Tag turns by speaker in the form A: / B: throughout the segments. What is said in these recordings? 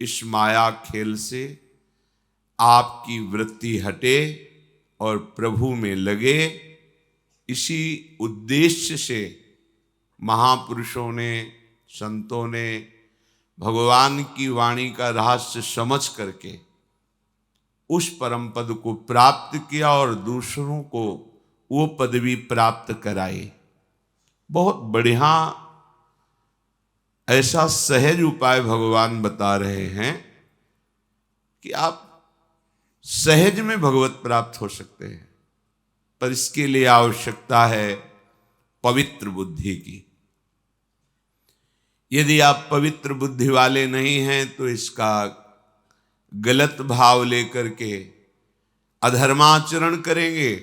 A: इस माया खेल से आपकी वृत्ति हटे और प्रभु में लगे। इसी उद्देश्य से महापुरुषों ने, संतों ने भगवान की वाणी का रहस्य समझ करके उस परम पद को प्राप्त किया और दूसरों को वो पदवी प्राप्त कराई। बहुत बढ़िया ऐसा सहज उपाय भगवान बता रहे हैं कि आप सहज में भगवत प्राप्त हो सकते हैं, पर इसके लिए आवश्यकता है पवित्र बुद्धि की। यदि आप पवित्र बुद्धि वाले नहीं हैं तो इसका गलत भाव लेकर के अधर्माचरण करेंगे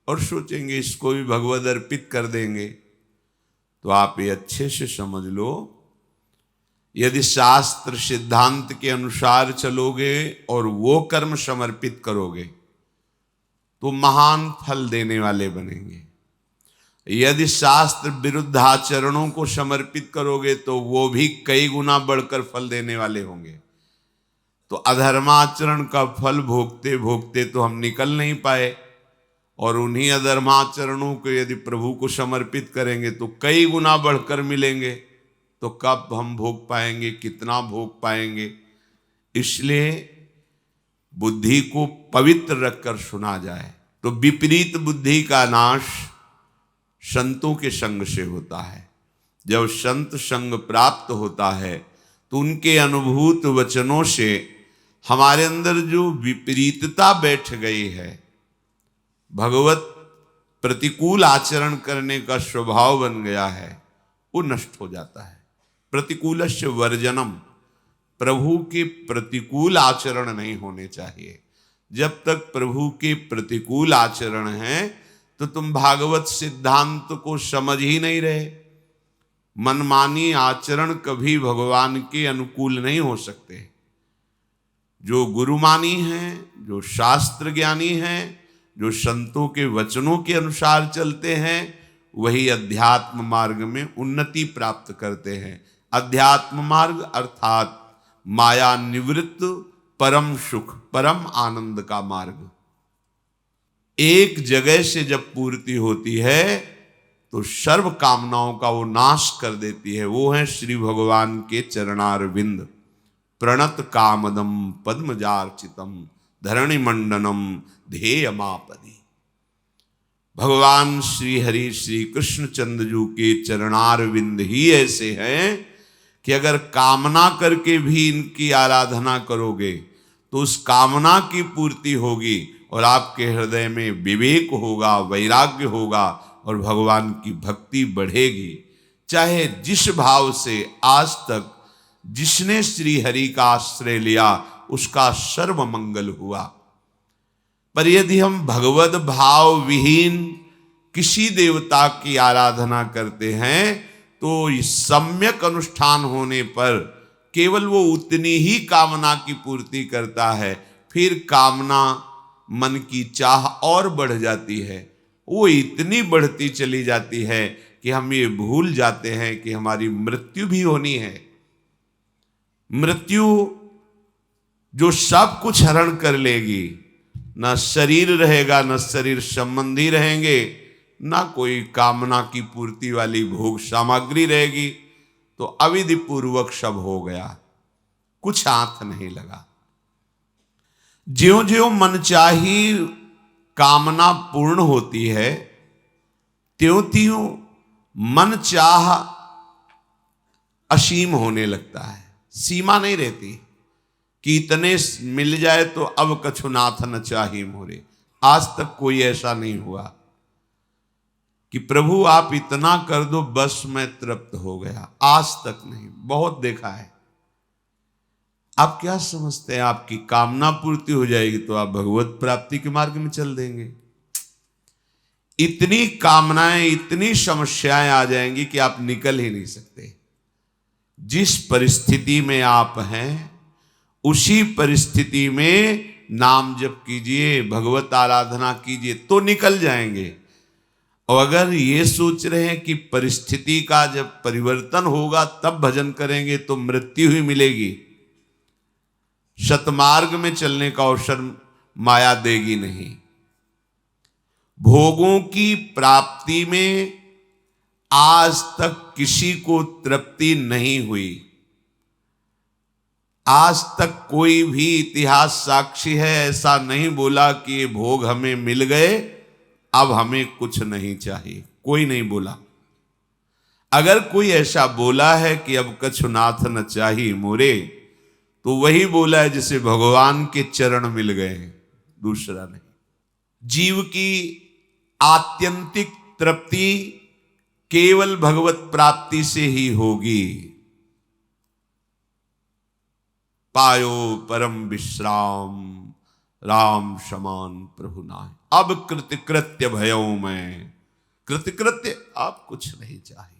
A: और सोचेंगे इसको भी भगवद अर्पित कर देंगे। तो आप ये अच्छे से समझ लो, यदि शास्त्र सिद्धांत के अनुसार चलोगे और वो कर्म समर्पित करोगे तो महान फल देने वाले बनेंगे। यदि शास्त्र विरुद्ध आचरणों को समर्पित करोगे तो वो भी कई गुना बढ़कर फल देने वाले होंगे। तो अधर्माचरण का फल भोगते भोगते तो हम निकल नहीं पाए, और उन्हीं अधर्माचरणों को यदि प्रभु को समर्पित करेंगे तो कई गुना बढ़कर मिलेंगे। तो कब हम भोग पाएंगे, कितना भोग पाएंगे? इसलिए बुद्धि को पवित्र रखकर सुना जाए। तो विपरीत बुद्धि का नाश संतों के संग से होता है। जब संत संग प्राप्त होता है तो उनके अनुभूत वचनों से हमारे अंदर जो विपरीतता बैठ गई है, भगवत प्रतिकूल आचरण करने का स्वभाव बन गया है, वो नष्ट हो जाता है। प्रतिकूलस्य वर्जनम, प्रभु के प्रतिकूल आचरण नहीं होने चाहिए। जब तक प्रभु के प्रतिकूल आचरण हैं तो तुम भागवत सिद्धांत को समझ ही नहीं रहे। मनमानी आचरण कभी भगवान के अनुकूल नहीं हो सकते। जो गुरुमानी हैं, जो शास्त्र ज्ञानी हैं, जो संतों के वचनों के अनुसार चलते हैं, वही अध्यात्म मार्ग में उन्नति प्राप्त करते हैं। अध्यात्म मार्ग अर्थात माया निवृत्त परम सुख, परम आनंद का मार्ग। एक जगह से जब पूर्ति होती है तो सर्व कामनाओं का वो नाश कर देती है। वो है श्री भगवान के चरणारविंद। प्रणत कामदम पद्मजार्चितम धरणि मंडनम ध्येयमापदी। भगवान श्री हरि श्री कृष्ण चंद्र के चरणारविंद ही ऐसे हैं कि अगर कामना करके भी इनकी आराधना करोगे तो उस कामना की पूर्ति होगी और आपके हृदय में विवेक होगा, वैराग्य होगा और भगवान की भक्ति बढ़ेगी। चाहे जिस भाव से आज तक जिसने श्री हरि का आश्रय लिया उसका सर्व मंगल हुआ। पर यदि हम भगवद भाव विहीन किसी देवता की आराधना करते हैं तो सम्यक अनुष्ठान होने पर केवल वो उतनी ही कामना की पूर्ति करता है, फिर कामना मन की चाह और बढ़ जाती है। वो इतनी बढ़ती चली जाती है कि हम ये भूल जाते हैं कि हमारी मृत्यु भी होनी है। मृत्यु जो सब कुछ हरण कर लेगी, ना शरीर रहेगा, ना शरीर संबंधी रहेंगे, ना कोई कामना की पूर्ति वाली भोग सामग्री रहेगी। तो अविधि पूर्वक सब हो गया, कुछ हाथ नहीं लगा। ज्यों ज्यों मनचाही कामना पूर्ण होती है त्यों त्यों मन चाह असीम होने लगता है। सीमा नहीं रहती कि इतने मिल जाए तो अब कछु नाथ न चाही मोरे। आज तक कोई ऐसा नहीं हुआ कि प्रभु आप इतना कर दो बस मैं तृप्त हो गया। आज तक नहीं, बहुत देखा है। आप क्या समझते हैं आपकी कामना पूर्ति हो जाएगी तो आप भगवत प्राप्ति के मार्ग में चल देंगे? इतनी कामनाएं, इतनी समस्याएं आ जाएंगी कि आप निकल ही नहीं सकते। जिस परिस्थिति में आप हैं उसी परिस्थिति में नाम जप कीजिए, भगवत आराधना कीजिए तो निकल जाएंगे। और अगर ये सोच रहे हैं कि परिस्थिति का जब परिवर्तन होगा तब भजन करेंगे तो मृत्यु ही मिलेगी, सतमार्ग में चलने का अवसर माया देगी नहीं। भोगों की प्राप्ति में आज तक किसी को तृप्ति नहीं हुई। आज तक कोई भी इतिहास साक्षी है ऐसा नहीं बोला कि ये भोग हमें मिल गए, अब हमें कुछ नहीं चाहिए। कोई नहीं बोला। अगर कोई ऐसा बोला है कि अब कछु नाथ न चाहिए मोरे, तो वही बोला है जिसे भगवान के चरण मिल गए हैं, दूसरा नहीं। जीव की आत्यंतिक तृप्ति केवल भगवत प्राप्ति से ही होगी। पायो परम विश्राम राम समान प्रभु नाय, अब कृतकृत्य भयो मैं। कृतकृत्य आप कुछ नहीं चाहिए।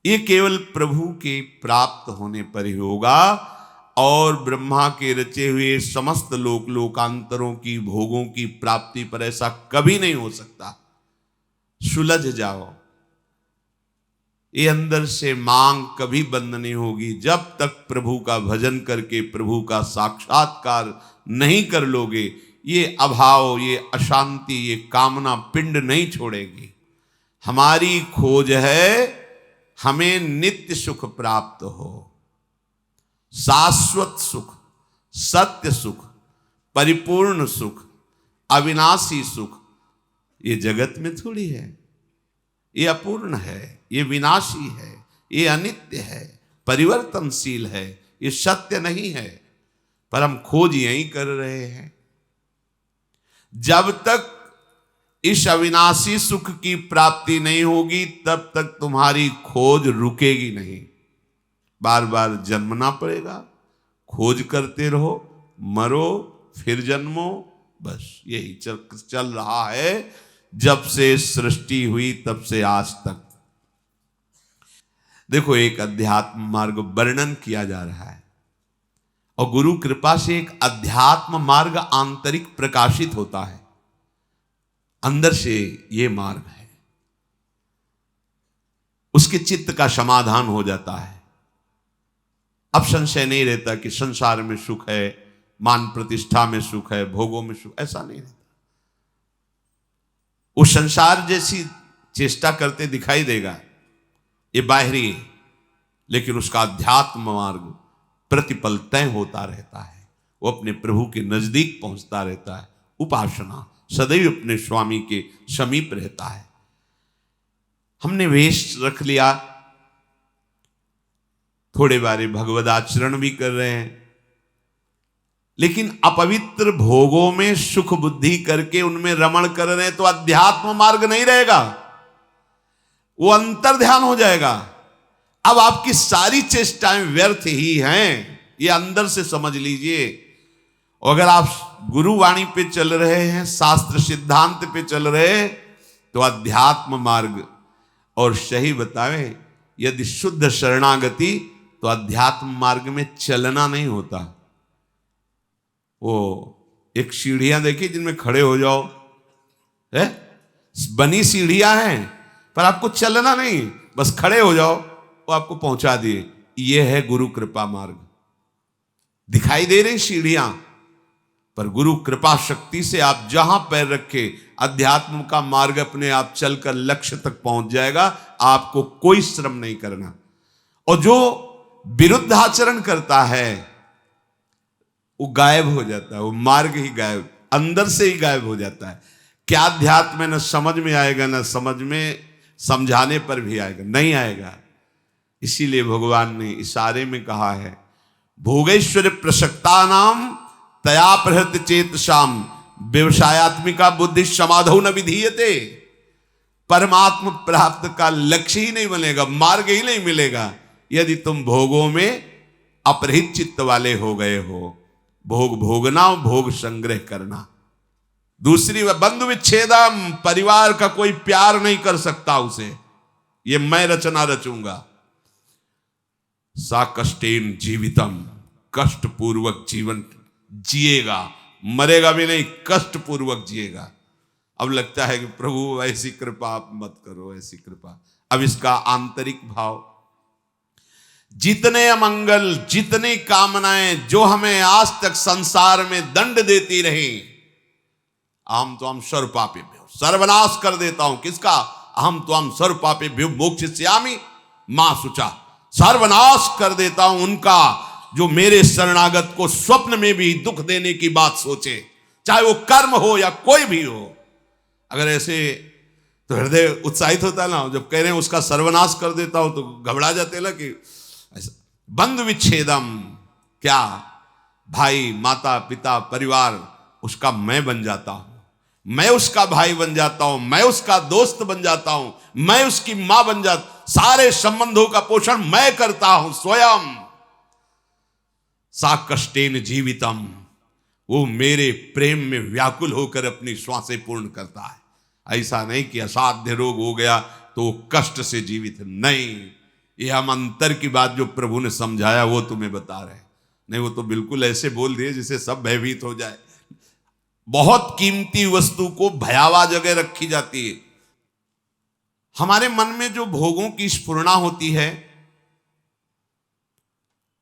A: ये केवल प्रभु के प्राप्त होने पर ही होगा। और ब्रह्मा के रचे हुए समस्त लोक लोकांतरों की भोगों की प्राप्ति पर ऐसा कभी नहीं हो सकता। सुलझ जाओ, ये अंदर से मांग कभी बंद नहीं होगी। जब तक प्रभु का भजन करके प्रभु का साक्षात्कार नहीं कर लोगे, ये अभाव, ये अशांति, ये कामना पिंड नहीं छोड़ेगी। हमारी खोज है हमें नित्य सुख प्राप्त हो, शाश्वत सुख, सत्य सुख, परिपूर्ण सुख, अविनाशी सुख। ये जगत में थोड़ी है, ये अपूर्ण है, ये विनाशी है, ये अनित्य है, परिवर्तनशील है, ये सत्य नहीं है। पर हम खोज यही कर रहे हैं। जब तक इस अविनाशी सुख की प्राप्ति नहीं होगी तब तक तुम्हारी खोज रुकेगी नहीं। बार बार जन्मना पड़ेगा, खोज करते रहो, मरो फिर जन्मो, बस यही चल रहा है जब से सृष्टि हुई तब से आज तक। देखो, एक अध्यात्म मार्ग वर्णन किया जा रहा है और गुरु कृपा से एक अध्यात्म मार्ग आंतरिक प्रकाशित होता है। अंदर से ये मार्ग है, उसके चित्त का समाधान हो जाता है। अब संशय नहीं रहता कि संसार में सुख है, मान प्रतिष्ठा में सुख है, भोगों में सुख, ऐसा नहीं रहता। वो संसार जैसी चेष्टा करते दिखाई देगा, ये बाहरी है, लेकिन उसका अध्यात्म मार्ग प्रतिपल तय होता रहता है। वो अपने प्रभु के नजदीक पहुंचता रहता है। उपासना सदैव अपने स्वामी के समीप रहता है। हमने वेश रख लिया, थोड़े बारे भगवद आचरण भी कर रहे हैं, लेकिन अपवित्र भोगों में सुख बुद्धि करके उनमें रमण कर रहे हैं तो अध्यात्म मार्ग नहीं रहेगा, वो अंतर ध्यान हो जाएगा। अब आपकी सारी चेष्टाएं व्यर्थ ही हैं, ये अंदर से समझ लीजिए। अगर आप गुरु वाणी पे चल रहे हैं, शास्त्र सिद्धांत पे चल रहे हैं, तो अध्यात्म मार्ग। और सही बतावें, यदि शुद्ध शरणागति तो अध्यात्म मार्ग में चलना नहीं होता। वो एक सीढ़ियां देखी जिनमें खड़े हो जाओ, है बनी सीढ़ियां हैं, पर आपको चलना नहीं, बस खड़े हो जाओ, वो आपको पहुंचा दिए। ये है गुरु कृपा मार्ग। दिखाई दे रही सीढ़ियां, पर गुरु कृपा शक्ति से आप जहां पैर रखे अध्यात्म का मार्ग अपने आप चलकर लक्ष्य तक पहुंच जाएगा। आपको कोई श्रम नहीं करना। और जो विरुद्ध आचरण करता है वो गायब हो जाता है, वो मार्ग ही गायब, अंदर से ही गायब हो जाता है। क्या अध्यात्म में न समझ में आएगा, न समझ में समझाने पर भी आएगा, नहीं आएगा। इसीलिए भगवान ने इशारे में कहा है, भोगेश्वर प्रसक्ता नाम तया प्रहृत चेतसाम व्यवसायत्मिका बुद्धि समाधौ न विधीयते। परमात्म प्राप्त का लक्ष्य ही नहीं बनेगा, मार्ग ही नहीं मिलेगा यदि तुम भोगों में अपरहित चित्त वाले हो गए हो। भोग भोगना, भोग संग्रह करना। दूसरी बंधु विच्छेदम, परिवार का कोई प्यार नहीं कर सकता उसे, ये मैं रचना रचूंगा। सा कष्टेन जीवितम, कष्ट पूर्वक जीवन जिएगा, मरेगा भी नहीं, कष्ट पूर्वक जिएगा। अब लगता है कि प्रभु ऐसी कृपा आप मत करो, ऐसी कृपा। अब इसका आंतरिक भाव, जितने अमंगल, जितनी कामनाएं जो हमें आज तक संसार में दंड देती रही, अहम त्वाम सर्वपापेभ्यो, सर्वनाश कर देता हूं। किसका? अहम त्वाम सर्वपापेभ्यो मोक्षयिष्यामि मा शुचा, सर्वनाश कर देता हूं उनका जो मेरे शरणागत को स्वप्न में भी दुख देने की बात सोचे, चाहे वो कर्म हो या कोई भी हो। अगर ऐसे तो हृदय उत्साहित होता है ना, जब कह रहे हैं उसका सर्वनाश कर देता हूं तो घबरा जाते ना कि ऐसा। बंधु विच्छेदम, क्या? भाई, माता, पिता, परिवार, उसका मैं बन जाता हूं, मैं उसका भाई बन जाता हूं, मैं उसका दोस्त बन जाता हूं, मैं उसकी मां बन जाता, सारे संबंधों का पोषण मैं करता हूं स्वयं। सा कष्टेन जीवितम, वो मेरे प्रेम में व्याकुल होकर अपनी श्वासें पूर्ण करता है। ऐसा नहीं कि असाध्य रोग हो गया तो कष्ट से जीवित, नहीं। ये हम अंतर की बात जो प्रभु ने समझाया वो तुम्हें बता रहे हैं। नहीं, वो तो बिल्कुल ऐसे बोल दिए जिससे सब भयभीत हो जाए। बहुत कीमती वस्तु को भयावह जगह रखी जाती है। हमारे मन में जो भोगों की स्फुरणा होती है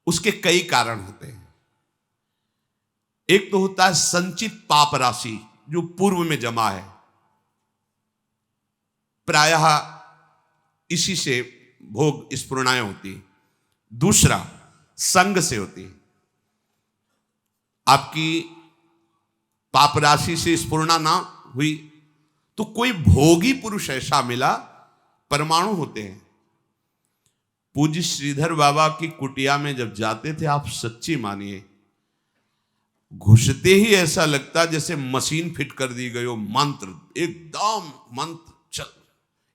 A: उसके कई कारण होते हैं। एक तो होता है संचित पाप राशि जो पूर्व में जमा है, प्रायः इसी से भोग स्फुरणाएं होती। दूसरा संग से होती। आपकी पाप राशि से स्फुरणा ना हुई तो कोई भोगी पुरुष ऐसा मिला, परमाणु होते हैं। पूज्य श्रीधर बाबा की कुटिया में जब जाते थे, आप सच्ची मानिए, घुसते ही ऐसा लगता जैसे मशीन फिट कर दी गई हो। मंत्र चल,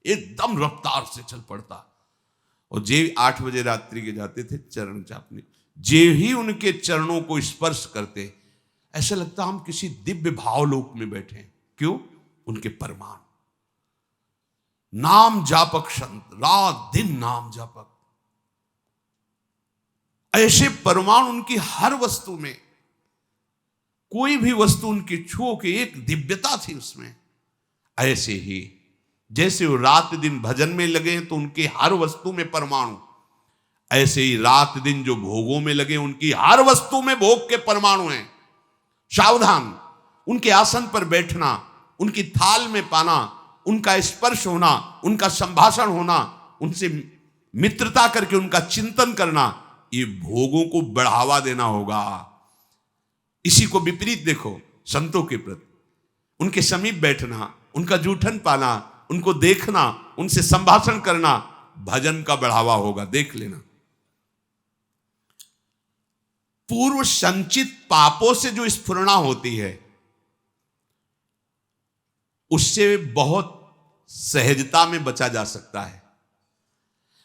A: एकदम रफ्तार से चल पड़ता। और जे 8 बजे रात्रि के जाते थे चरण चापने, जे ही उनके चरणों को स्पर्श करते, ऐसा लगता हम किसी दिव्य भावलोक में बैठे हैं। क्यों? उनके परमाणु, नाम जापक संत, रात दिन नाम जापक, ऐसे परमाणु उनकी हर वस्तु में, कोई भी वस्तु उनकी छुओ के एक दिव्यता थी उसमें। ऐसे ही जैसे वो रात दिन भजन में लगे तो उनके हर वस्तु में परमाणु, ऐसे ही रात दिन जो भोगों में लगे उनकी हर वस्तु में भोग के परमाणु हैं। सावधान, उनके आसन पर बैठना, उनकी थाल में पाना, उनका स्पर्श होना, उनका संभाषण होना, उनसे मित्रता करके उनका चिंतन करना, ये भोगों को बढ़ावा देना होगा। इसी को विपरीत देखो संतों के प्रति, उनके समीप बैठना, उनका जूठन पाना, उनको देखना, उनसे संभाषण करना, भजन का बढ़ावा होगा। देख लेना। पूर्व संचित पापों से जो स्फुरणा होती है उससे बहुत सहजता में बचा जा सकता है,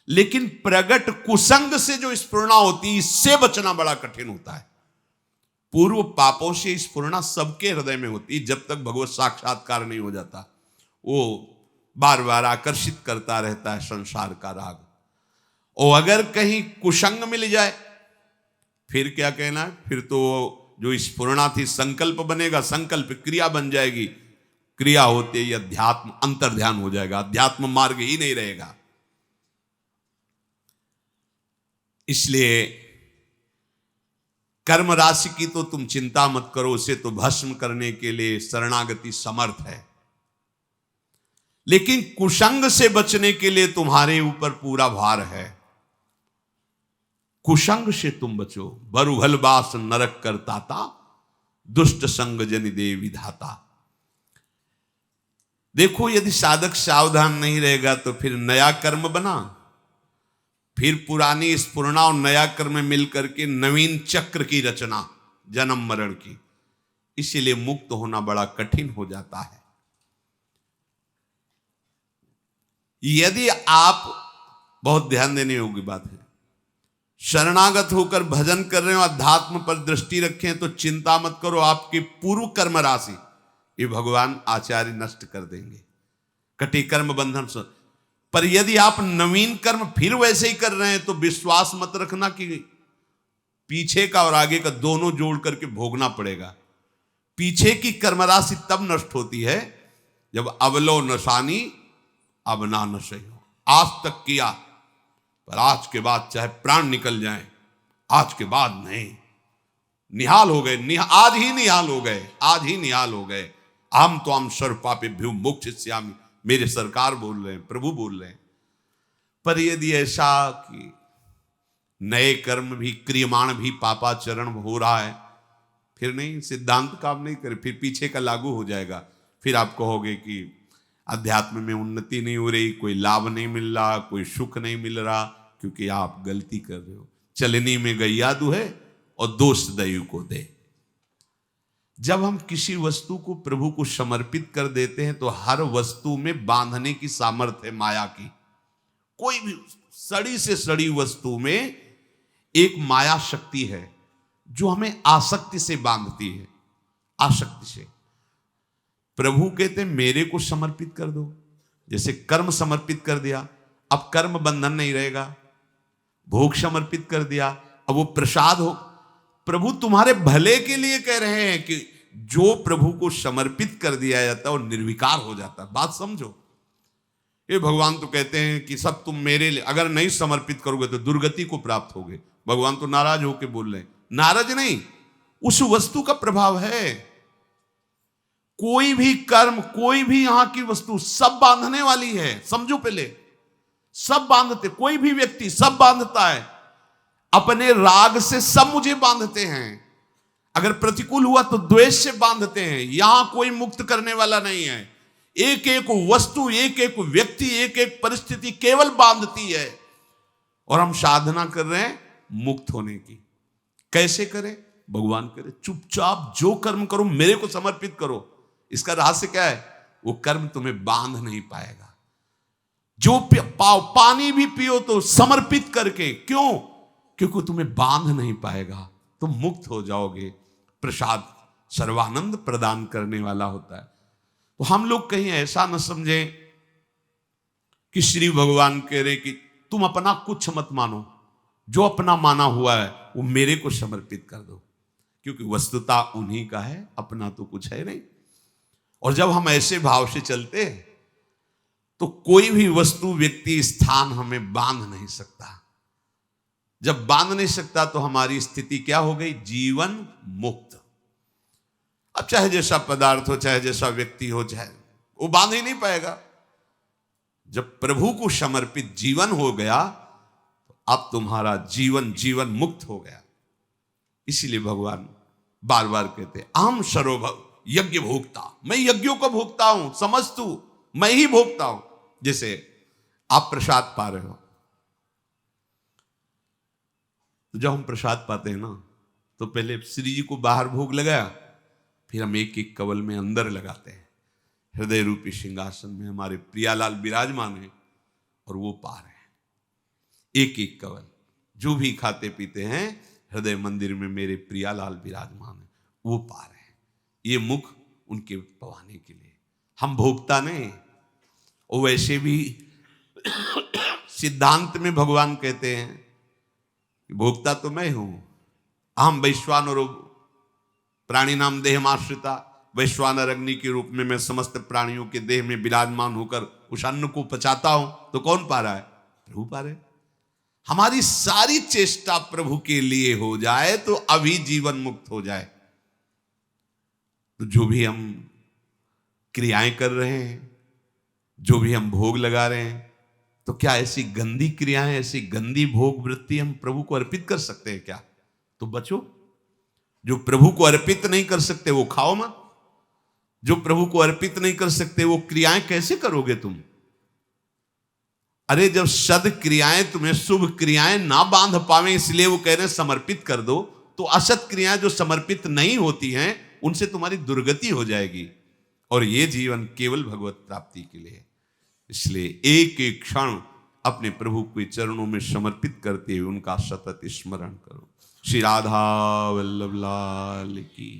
A: लेकिन प्रगट कुसंग से जो स्फुरणा होती है इससे बचना बड़ा कठिन होता है। पूर्व पापों से स्फुरणा सबके हृदय में होती है जब तक भगवत साक्षात्कार नहीं हो जाता। वो बार बार आकर्षित करता रहता है संसार का राग। और अगर कहीं कुसंग मिल जाए फिर क्या कहना है? फिर तो जो स्फुरणा थी संकल्प बनेगा, संकल्प क्रिया बन जाएगी, क्रिया होते ही अध्यात्म अंतर्ध्यान हो जाएगा, अध्यात्म मार्ग ही नहीं रहेगा। इसलिए कर्म राशि की तो तुम चिंता मत करो, उसे तो भस्म करने के लिए शरणागति समर्थ है। लेकिन कुसंग से बचने के लिए तुम्हारे ऊपर पूरा भार है। कुसंग से तुम बचो। बरुघल बास नरक करताता, दुष्ट संग जनि दे विधाता। देखो, यदि साधक सावधान नहीं रहेगा तो फिर नया कर्म बना, फिर पुरानी स्फुरणा और नया कर्म मिलकर के नवीन चक्र की रचना, जन्म मरण की। इसीलिए मुक्त होना बड़ा कठिन हो जाता है। यदि आप, बहुत ध्यान देने योग्य बात है, शरणागत होकर भजन कर रहे हो, अध्यात्म पर दृष्टि रखें तो चिंता मत करो, आपकी पूर्व कर्म राशि ये भगवान आचार्य नष्ट कर देंगे, कटी कर्म बंधन से। पर यदि आप नवीन कर्म फिर वैसे ही कर रहे हैं तो विश्वास मत रखना कि पीछे का और आगे का दोनों जोड़ करके भोगना पड़ेगा। पीछे की कर्म राशि तब नष्ट होती है जब अवलो नशानी अब ना नशे हो। आज तक किया, पर आज के बाद चाहे प्राण निकल जाए, आज के बाद नहीं। निहाल हो गए, आज ही निहाल हो गए, आज ही निहाल हो गए। हम तो हम सर्व पापेभ्यो मोक्षयिष्यामि, मेरे सरकार बोल रहे हैं, प्रभु बोल रहे हैं। पर यदि ऐसा कि नए कर्म भी क्रियमाण भी पापाचरण हो रहा है, फिर नहीं, सिद्धांत काम नहीं करे, फिर पीछे का लागू हो जाएगा। फिर आप कहोगे कि अध्यात्म में उन्नति नहीं हो रही, कोई लाभ नहीं मिल रहा, कोई सुख नहीं मिल रहा, क्योंकि आप गलती कर रहे हो। चलनी में गैया दुहे और दोष दैव को दे। जब हम किसी वस्तु को प्रभु को समर्पित कर देते हैं तो हर वस्तु में बांधने की सामर्थ्य है माया की। कोई भी सड़ी से सड़ी वस्तु में एक माया शक्ति है जो हमें आसक्ति से बांधती है, आसक्ति से। प्रभु कहते हैं मेरे को समर्पित कर दो। जैसे कर्म समर्पित कर दिया, अब कर्म बंधन नहीं रहेगा। भोग समर्पित कर दिया, अब वो प्रसाद हो। प्रभु तुम्हारे भले के लिए कह रहे हैं कि जो प्रभु को समर्पित कर दिया जाता है वो निर्विकार हो जाता है। बात समझो। ये भगवान तो कहते हैं कि सब तुम मेरे लिए, अगर नहीं समर्पित करोगे तो दुर्गति को प्राप्त होगे। भगवान तो नाराज होके बोल रहे हैं। नाराज नहीं, उस वस्तु का प्रभाव है। कोई भी कर्म, कोई भी यहां की वस्तु सब बांधने वाली है। समझो पहले, सब बांधते, कोई भी व्यक्ति सब बांधता है। अपने राग से सब मुझे बांधते हैं। अगर प्रतिकूल हुआ तो द्वेष से बांधते हैं। यहां कोई मुक्त करने वाला नहीं है। एक एक वस्तु, एक एक व्यक्ति, एक एक परिस्थिति केवल बांधती है। और हम साधना कर रहे हैं मुक्त होने की। कैसे करें? भगवान करे चुपचाप जो कर्म करो मेरे को समर्पित करो। इसका रहस्य क्या है? वो कर्म तुम्हें बांध नहीं पाएगा। जो पानी भी पियो तो समर्पित करके। क्यों? क्योंकि तुम्हें बांध नहीं पाएगा। तुम मुक्त हो जाओगे। प्रसाद सर्वानंद प्रदान करने वाला होता है। तो हम लोग कहीं ऐसा न समझें कि श्री भगवान कह रहे कि तुम अपना कुछ मत मानो, जो अपना माना हुआ है वो मेरे को समर्पित कर दो। क्योंकि वस्तुता उन्हीं का है, अपना तो कुछ है नहीं। और जब हम ऐसे भाव से चलते हैं तो कोई भी वस्तु, व्यक्ति, स्थान हमें बांध नहीं सकता। जब बांध नहीं सकता तो हमारी स्थिति क्या हो गई? जीवन मुक्त। अब चाहे जैसा पदार्थ हो, चाहे जैसा व्यक्ति हो, चाहे वो बांध ही नहीं पाएगा। जब प्रभु को समर्पित जीवन हो गया तो अब तुम्हारा जीवन जीवन मुक्त हो गया। इसीलिए भगवान बार बार कहते हैं अहम सर्वभव यज्ञ भोक्ता। मैं यज्ञों को भोगता हूं, समझ तू, मैं ही भोगता हूं। जैसे आप प्रसाद पा रहे हो, तो जब हम प्रसाद पाते हैं ना तो पहले श्री जी को बाहर भोग लगाया, फिर हम एक एक कवल में अंदर लगाते हैं। हृदय रूपी सिंहासन में हमारे प्रियालाल विराजमान है और वो पा रहे हैं एक एक कवल। जो भी खाते पीते हैं हृदय मंदिर में मेरे प्रियालाल विराजमान है, वो पा रहे हैं। ये मुख उनके पवाने के लिए, हम भोगता नहीं। और वैसे भी सिद्धांत में भगवान कहते हैं कि भोक्ता तो मैं हूं। अहम वैश्वानरो प्राणी नाम देहमाश्रिता। वैश्वानर अग्नि के रूप में मैं समस्त प्राणियों के देह में विराजमान होकर उस अन्न को पचाता हूं। तो कौन पा रहा है? प्रभु पा रहे। हमारी सारी चेष्टा प्रभु के लिए हो जाए तो अभी जीवन मुक्त हो जाए। तो जो भी हम क्रियाएं कर रहे हैं, जो भी हम भोग लगा रहे हैं, तो क्या ऐसी गंदी क्रियाएं, ऐसी गंदी भोग वृत्ति हम प्रभु को अर्पित कर सकते हैं क्या? तो बचो। जो प्रभु को अर्पित नहीं कर सकते वो खाओ मत। जो प्रभु को अर्पित नहीं कर सकते वो क्रियाएं कैसे करोगे तुम? अरे जब सद क्रियाएं तुम्हें शुभ क्रियाएं ना बांध पावे इसलिए वो कह रहे हैं समर्पित कर दो, तो असत क्रियाएं जो समर्पित नहीं होती हैं उनसे तुम्हारी दुर्गति हो जाएगी। और ये जीवन केवल भगवत प्राप्ति के लिए है। इसलिए एक एक क्षण अपने प्रभु के चरणों में समर्पित करते हुए उनका सतत स्मरण करो। श्री राधा वल्लभ लाल की।